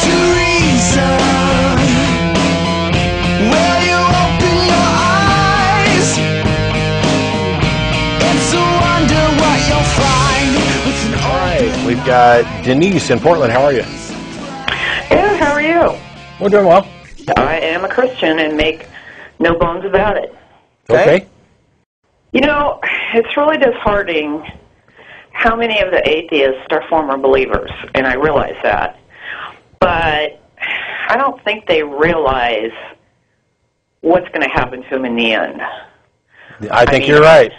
to reason. Will you open your eyes and to wonder what you'll find with an open. We've got Denise in Portland. How are you? Good, how are you? We're doing well. I am a Christian and make no bones about it. Okay. You know, it's really disheartening how many of the atheists are former believers, and I realize that. But I don't think they realize what's going to happen to them in the end. I think you're right.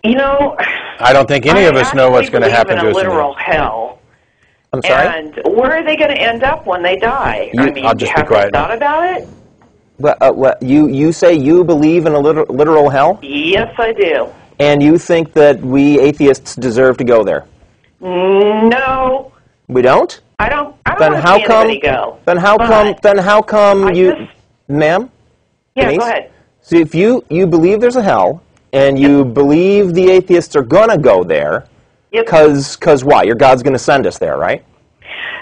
You know, I don't think any of us know what's going to happen to us. I believe in a literal hell. I'm sorry? And where are they going to end up when they die? I mean, I'll just be have quiet you thought about it? You say you believe in a literal hell? Yes, I do. And you think that we atheists deserve to go there? No. We don't? I don't Then want how to see come? anybody go. Then how come I you, just- ma'am? Yeah, Denise? go ahead. So if you believe there's a hell, and you believe the atheists are gonna go there, Yep. cause why? Your God's gonna send us there, right?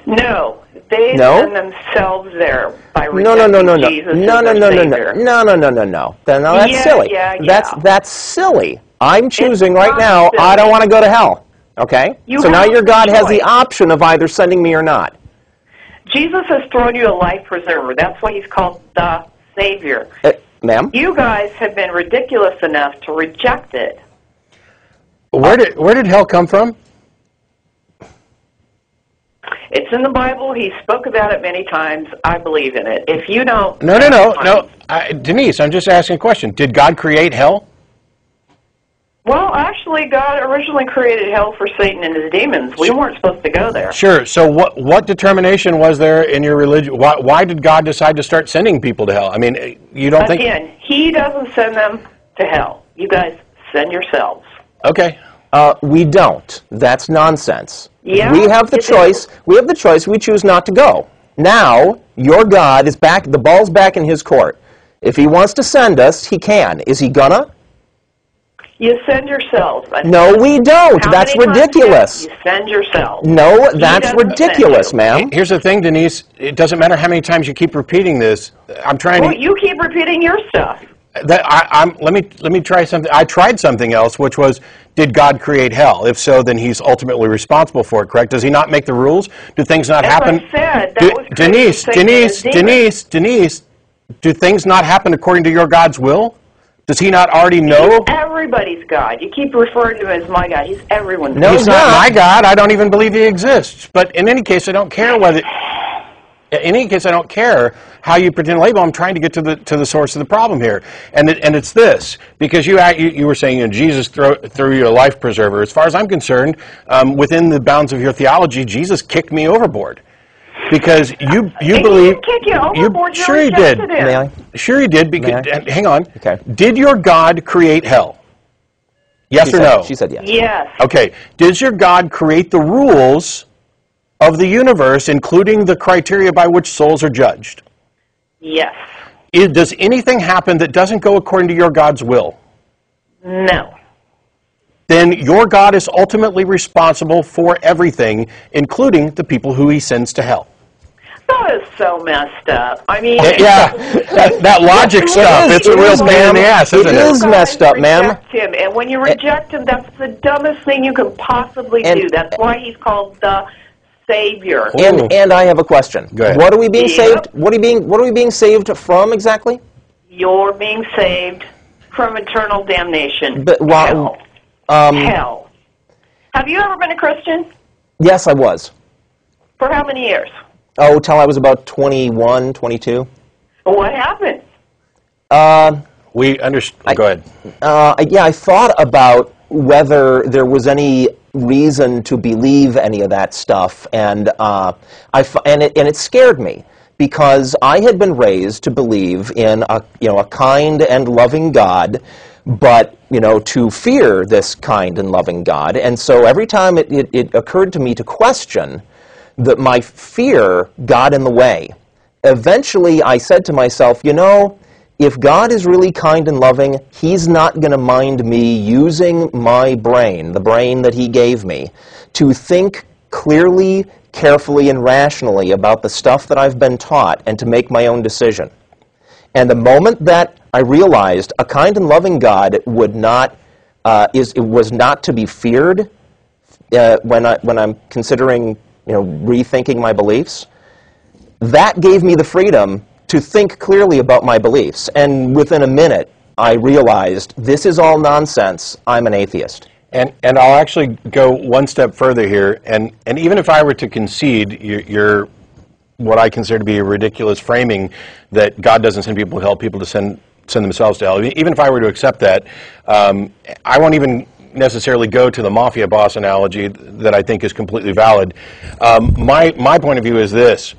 No, they No? send themselves there by No, rejecting no. Jesus as No. their Savior. No. Then now that's Yeah, silly. yeah. That's silly. I'm choosing right not now. I don't silly. want to go to hell. Okay. You So now have your the God has the choice. option of either sending me or not. Jesus has thrown you a life preserver. That's why he's called the Savior. Ma'am? You guys have been ridiculous enough to reject it. Where did hell come from? It's in the Bible. He spoke about it many times. I believe in it. If you don't... No. Denise, I'm just asking a question. Did God create hell? Well, actually, God originally created hell for Satan and his demons. We weren't supposed to go there. Sure. So what determination was there in your religion? Why did God decide to start sending people to hell? I mean, you don't think... Again, he doesn't send them to hell. You guys send yourselves. Okay. We don't. That's nonsense. Yeah, we have the you do. choice. We have the choice. We choose not to go. Now, your God is back. The ball's back in his court. If he wants to send us, he can. Is he gonna? You send yourselves. No, we don't. How That's many times ridiculous. You send yourselves. No, that's doesn't ridiculous, send you. ma'am. Here's the thing, Denise. It doesn't matter how many times you keep repeating this. I'm trying Well, to... you keep repeating your stuff. Let me try something. I tried something else, which was, did God create hell? If so, then he's ultimately responsible for it, correct? Does he not make the rules? Do things not As happen? I said, that was Denise, do things not happen according to your God's will? Does he not already know? He's everybody's God. You keep referring to him as my God. He's everyone's No, God. He's not my God. I don't even believe he exists. But in any case, I don't care whether... In any case, I don't care how you pretend to label. I'm trying to get to the source of the problem here, and it's this, because you were saying, Jesus threw you a life preserver. As far as I'm concerned, within the bounds of your theology, Jesus kicked me overboard, because you He believe didn't kick you overboard. You sure he did. rejected him. May I? Sure he did. Because, May I? hang on. Okay. Did your God create hell? Yes or no? She said yes. Yes. Okay. Does your God create the rules of the universe, including the criteria by which souls are judged? Yes. Does anything happen that doesn't go according to your God's will? No. Then your God is ultimately responsible for everything, including the people who he sends to hell. That is so messed up. I mean... Yeah, that logic stuff, it's a real pain in the ass, isn't it? It is messed up, ma'am. Reject him, and when you reject him, that's the dumbest thing you can possibly do. That's why he's called the Savior. And I have a question. Go ahead. What are we being Yep. saved? What are we being saved from exactly? You're being saved from eternal damnation. But Hell. um, Hell. Have you ever been a Christian? Yes, I was. For how many years? Oh, till I was about 21, 22. What happened? We understand. Go ahead. Yeah, I thought about whether there was any reason to believe any of that stuff, and it scared me, because I had been raised to believe in a kind and loving God, but to fear this kind and loving God. And so every time it occurred to me to question that my fear got in the way. Eventually I said to myself, if God is really kind and loving, he's not going to mind me using my brain, the brain that he gave me, to think clearly carefully and rationally about the stuff that I've been taught and to make my own decision. And the moment that I realized a kind and loving God would not, was not to be feared when I'm considering, rethinking my beliefs, that gave me the freedom to think clearly about my beliefs. And within a minute, I realized this is all nonsense. I'm an atheist. And I'll actually go one step further here. And even if I were to concede your what I consider to be a ridiculous framing that God doesn't send people to hell, people to send themselves to hell. Even if I were to accept that, I won't even necessarily go to the mafia boss analogy that I think is completely valid. My point of view is this.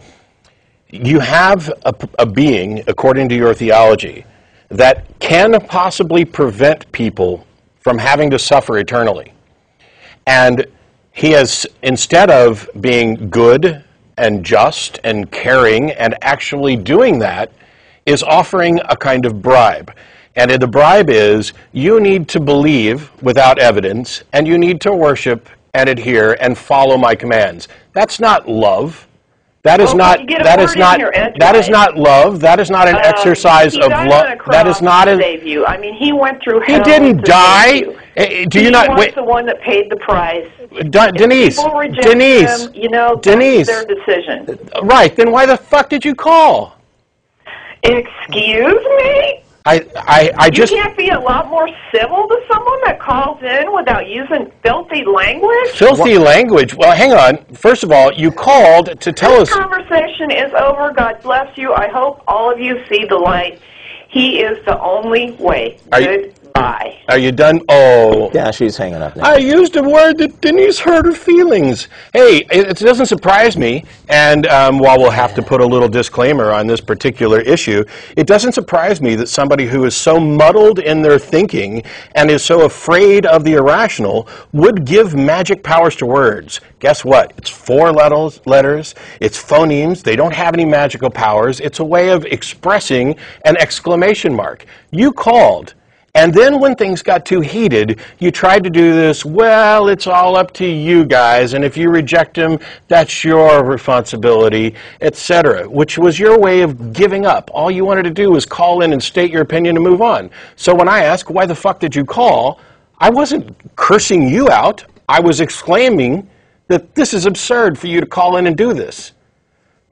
You have a being, according to your theology, that can possibly prevent people from having to suffer eternally. And he has, instead of being good and just and caring and actually doing that, is offering a kind of bribe. And the bribe is, you need to believe without evidence, and you need to worship and adhere and follow my commands. That's not love. That is not love. That is not an exercise of love. That is not a save you. I mean, he went through hell. He didn't die. Do you not? He was the one that paid the price. Denise. People reject Denise. him, Denise. That's their decision. Right. Then why the fuck did you call? Excuse me? I just... You can't be a lot more civil to someone that calls in without using filthy language? Filthy language? Well, hang on. First of all, you called to tell us... This conversation is over. God bless you. I hope all of you see the light. He is the only way. Goodbye. Are you done? Oh. Yeah, she's hanging up now. I used a word that Denise hurt her feelings. Hey, it doesn't surprise me, and while we'll have to put a little disclaimer on this particular issue, it doesn't surprise me that somebody who is so muddled in their thinking and is so afraid of the irrational would give magic powers to words. Guess what? It's 4 letters, it's phonemes, they don't have any magical powers, it's a way of expressing an exclamation mark. You called. And then when things got too heated, you tried to do this, well, it's all up to you guys, and if you reject him, that's your responsibility, etc., which was your way of giving up. All you wanted to do was call in and state your opinion and move on. So when I ask, why the fuck did you call, I wasn't cursing you out. I was exclaiming that this is absurd for you to call in and do this.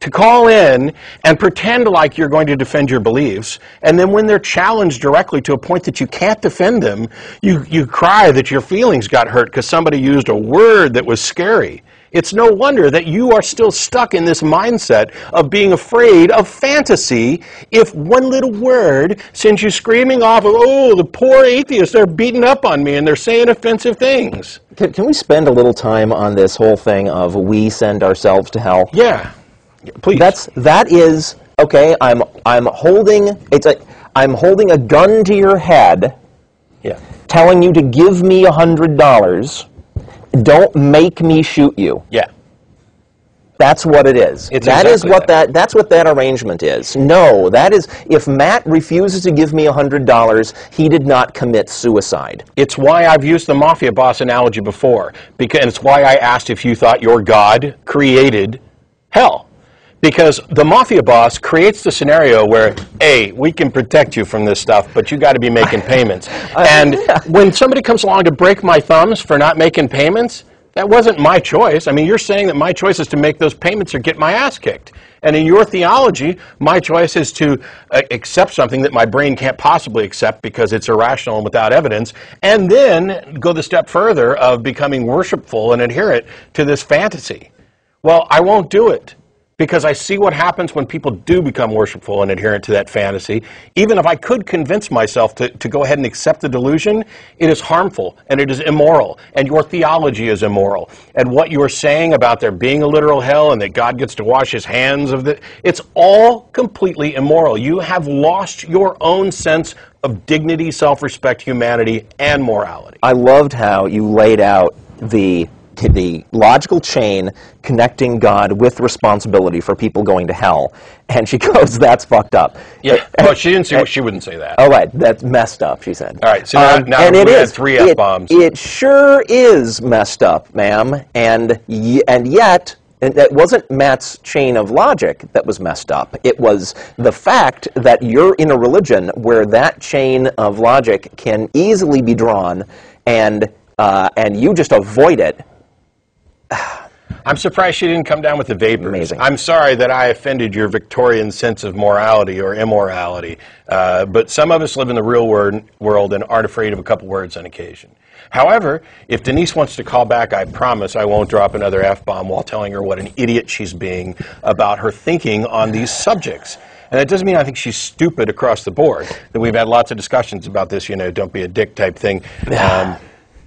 To call in and pretend like you're going to defend your beliefs, and then when they're challenged directly to a point that you can't defend them, you cry that your feelings got hurt because somebody used a word that was scary. It's no wonder that you are still stuck in this mindset of being afraid of fantasy if one little word sends you screaming off of, oh, the poor atheists, they're beating up on me and they're saying offensive things. Can we spend a little time on this whole thing of we send ourselves to hell? Yeah. Please. That is okay. I'm holding a gun to your head, telling you to give me $100. Don't make me shoot you. Yeah. That's what it is. That's what that arrangement is. No, that is, if Matt refuses to give me $100, he did not commit suicide. It's why I've used the mafia boss analogy before, because it's why I asked if you thought your God created hell. Because the mafia boss creates the scenario where, A, we can protect you from this stuff, but you got to be making payments. And when somebody comes along to break my thumbs for not making payments, that wasn't my choice. I mean, you're saying that my choice is to make those payments or get my ass kicked. And in your theology, my choice is to accept something that my brain can't possibly accept because it's irrational and without evidence, and then go the step further of becoming worshipful and adherent to this fantasy. Well, I won't do it. Because I see what happens when people do become worshipful and adherent to that fantasy. Even if I could convince myself to go ahead and accept the delusion, it is harmful and it is immoral. And your theology is immoral. And what you're saying about there being a literal hell and that God gets to wash his hands of it, it's all completely immoral. You have lost your own sense of dignity, self-respect, humanity, and morality. I loved how you laid out the logical chain connecting God with responsibility for people going to hell. And she goes, that's fucked up. Yeah, well, she wouldn't say that. Oh, right, that's messed up, she said. All right, so now we had 3 F-bombs. It sure is messed up, ma'am, and yet And that wasn't Matt's chain of logic that was messed up. It was the fact that you're in a religion where that chain of logic can easily be drawn, and you just avoid it. I'm surprised she didn't come down with the vapors. Amazing. I'm sorry that I offended your Victorian sense of morality or immorality, but some of us live in the real world and aren't afraid of a couple words on occasion. However, if Denise wants to call back, I promise I won't drop another F-bomb while telling her what an idiot she's being about her thinking on these subjects. And that doesn't mean I think she's stupid across the board. That we've had lots of discussions about this, you know, don't be a dick type thing.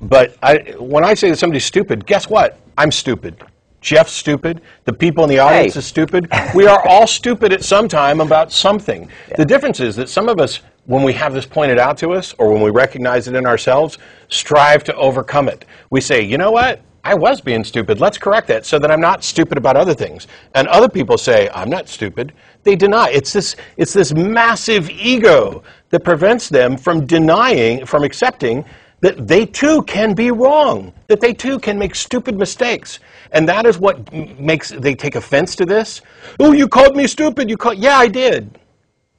But when I say that somebody's stupid, guess what? I'm stupid. Jeff's stupid. The people in the audience are stupid. We are all stupid at some time about something. Yeah. The difference is that some of us, when we have this pointed out to us, or when we recognize it in ourselves, strive to overcome it. We say, you know what? I was being stupid. Let's correct that so that I'm not stupid about other things. And other people say, I'm not stupid. They deny. It's this massive ego that prevents them from denying, from accepting that they too can be wrong, that they too can make stupid mistakes. And that is what makes, they take offense to this. Oh, you called me stupid. Yeah, I did.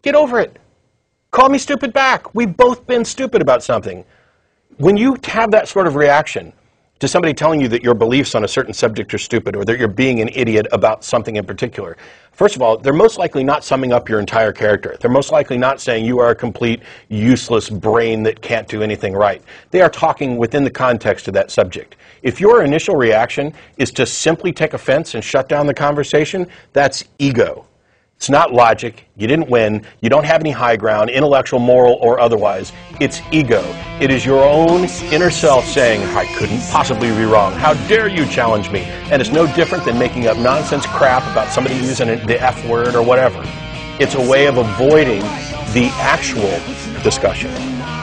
Get over it. Call me stupid back. We've both been stupid about something. When you have that sort of reaction to somebody telling you that your beliefs on a certain subject are stupid or that you're being an idiot about something in particular, first of all, they're most likely not summing up your entire character. They're most likely not saying you are a complete useless brain that can't do anything right. They are talking within the context of that subject. If your initial reaction is to simply take offense and shut down the conversation, that's ego. It's not logic. You didn't win. You don't have any high ground, intellectual, moral, or otherwise. It's ego. It is your own inner self saying, I couldn't possibly be wrong. How dare you challenge me? And it's no different than making up nonsense crap about somebody using the F word or whatever. It's a way of avoiding the actual discussion.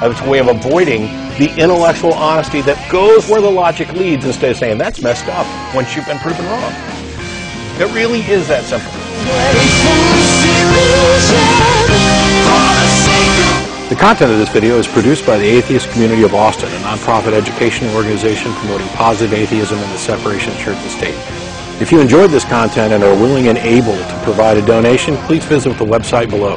It's a way of avoiding the intellectual honesty that goes where the logic leads instead of saying, that's messed up once you've been proven wrong. It really is that simple. The content of this video is produced by the Atheist Community of Austin, a nonprofit educational organization promoting positive atheism and the separation of church and state. If you enjoyed this content and are willing and able to provide a donation, please visit the website below.